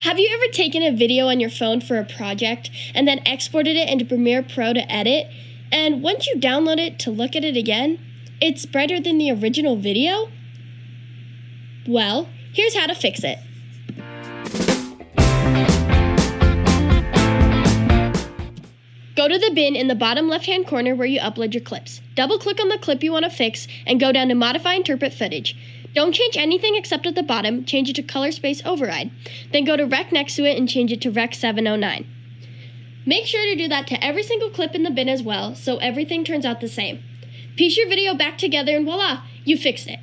Have you ever taken a video on your phone for a project and then exported it into Premiere Pro to edit, and once you download it to look at it again, it's brighter than the original video? Well, here's how to fix it. Go to the bin in the bottom left-hand corner where you upload your clips. Double-click on the clip you want to fix and go down to Modify Interpret Footage. Don't change anything except at the bottom, change it to Color Space Override. Then go to Rec next to it and change it to Rec 709. Make sure to do that to every single clip in the bin as well, so everything turns out the same. Piece your video back together and voila, you fixed it.